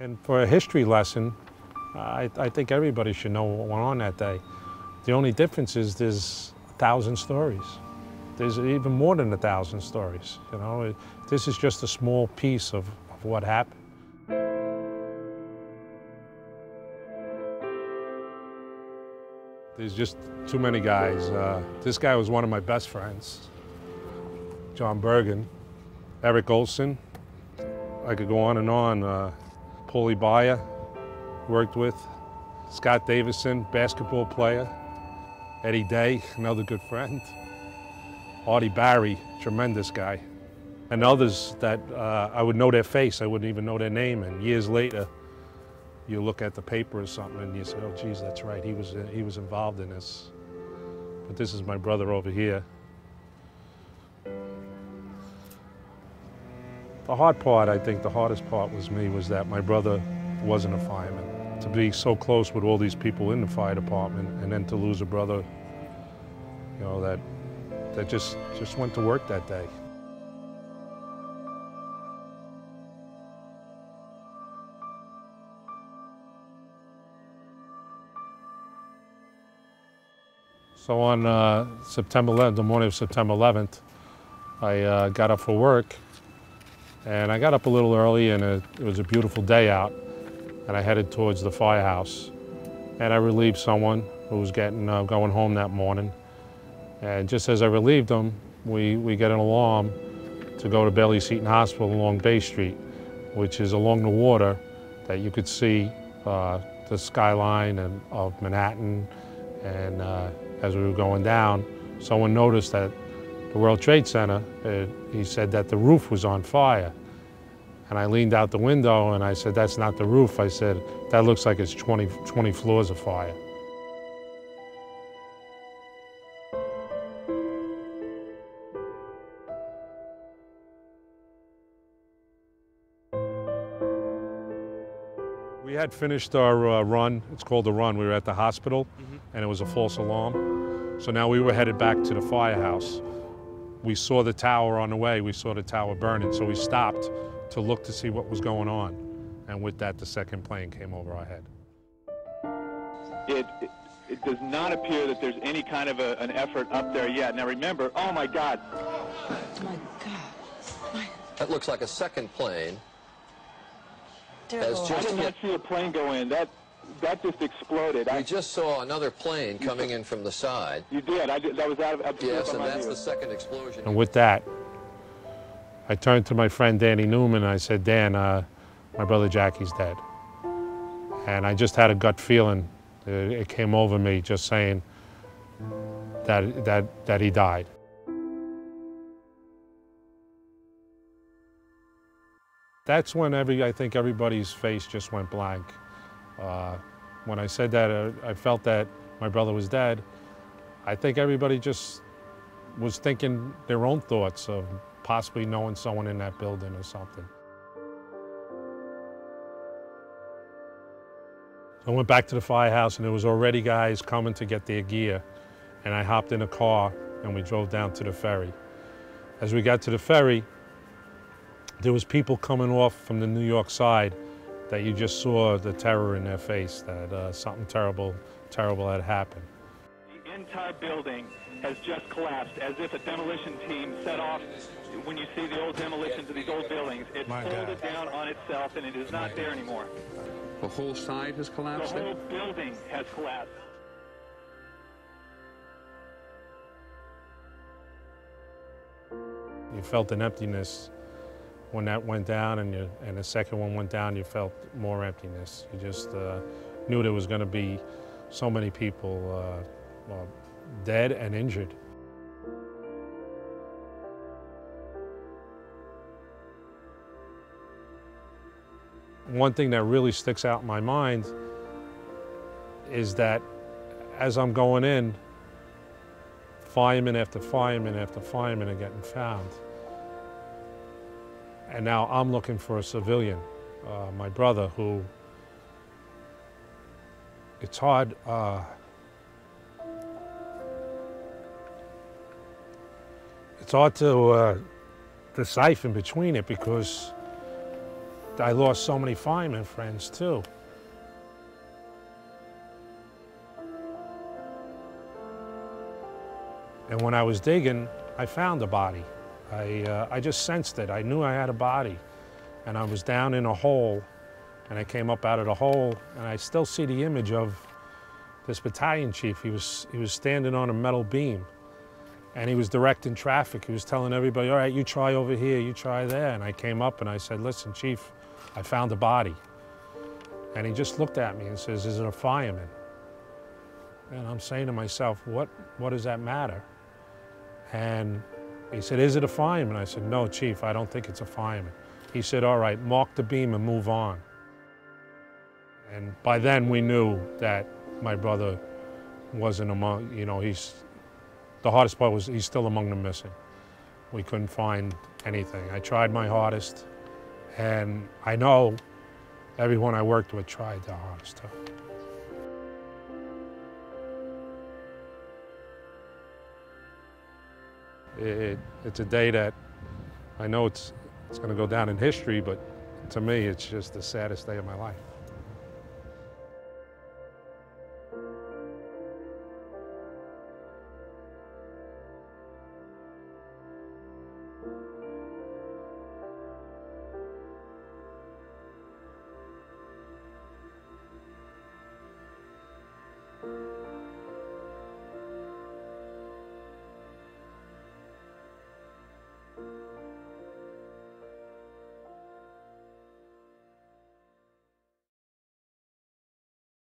And for a history lesson, I think everybody should know what went on that day. The only difference is there's 1,000 stories. There's even more than 1,000 stories. You know, this is just a small piece of what happened. There's just too many guys. This guy was one of my best friends. John Bergen, Eric Olson. I could go on and on. Paulie Baya, worked with. Scott Davison, basketball player. Eddie Day, another good friend. Artie Barry, tremendous guy. And others that I would know their face, I wouldn't even know their name. And years later, you look at the paper or something and you say, oh geez, that's right, he was involved in this. But this is my brother over here. The hard part, I think the hardest part was that my brother wasn't a fireman. To be so close with all these people in the fire department and then to lose a brother, you know, that just went to work that day. So on September 11th, the morning of September 11th, I got up for work. And I got up a little early, and it was a beautiful day out, and I headed towards the firehouse. And I relieved someone who was going home that morning. And just as I relieved them, we get an alarm to go to Bailey Seton Hospital along Bay Street, which is along the water that you could see the skyline of Manhattan. And as we were going down, someone noticed that the World Trade Center, he said that the roof was on fire. And I leaned out the window and I said, that's not the roof. I said, that looks like it's 20 floors of fire. We had finished our run. It's called the run. We were at the hospital, and it was a false alarm. So now we were headed back to the firehouse. We saw the tower on the way. We saw the tower burning, so we stopped to look to see what was going on. And with that, the second plane came over our head. It does not appear that there's any kind of an effort up there yet. Now remember, oh my God. Oh my God. That looks like a second plane. I did not see a plane go in. That just exploded. We just saw another plane coming in from the side. You did. That was out of yes, and that's the second explosion. And with that, I turned to my friend Danny Newman and I said, Dan, my brother Jackie's dead. And I just had a gut feeling. It came over me just saying that he died. That's when I think everybody's face just went blank. When I said that, I felt that my brother was dead. I think everybody just was thinking their own thoughts of possibly knowing someone in that building or something. I went back to the firehouse and there was already guys coming to get their gear. And I hopped in a car and we drove down to the ferry. As we got to the ferry, there was people coming off from the New York side that you just saw the terror in their face, that something terrible had happened. The entire building has just collapsed, as if a demolition team set off. When you see the old demolitions of these old buildings, it folded down on itself and it is not there anymore. The whole side has collapsed? The whole building has collapsed. You felt an emptiness when that went down, and the second one went down, you felt more emptiness. You just knew there was going to be so many people dead and injured. One thing that really sticks out in my mind is that as I'm going in, fireman after fireman after fireman are getting found. And now I'm looking for a civilian, my brother, who, it's hard, to decipher between it, because I lost so many fireman friends too. And when I was digging, I found a body. I just sensed it. I knew I had a body. And I was down in a hole, and I came up out of the hole, and I still see the image of this battalion chief. He was standing on a metal beam, and he was directing traffic. He was telling everybody, all right, you try over here, you try there. And I came up and I said, listen, Chief, I found a body. And he just looked at me and says, is it a fireman? And I'm saying to myself, what does that matter? And he said, is it a fireman? I said, no, Chief, I don't think it's a fireman. He said, all right, mark the beam and move on. And by then we knew that my brother wasn't among, the hardest part was he's still among the missing. We couldn't find anything. I tried my hardest, and I know everyone I worked with tried their hardest too. It's a day that I know it's going to go down in history, but to me, it's just the saddest day of my life.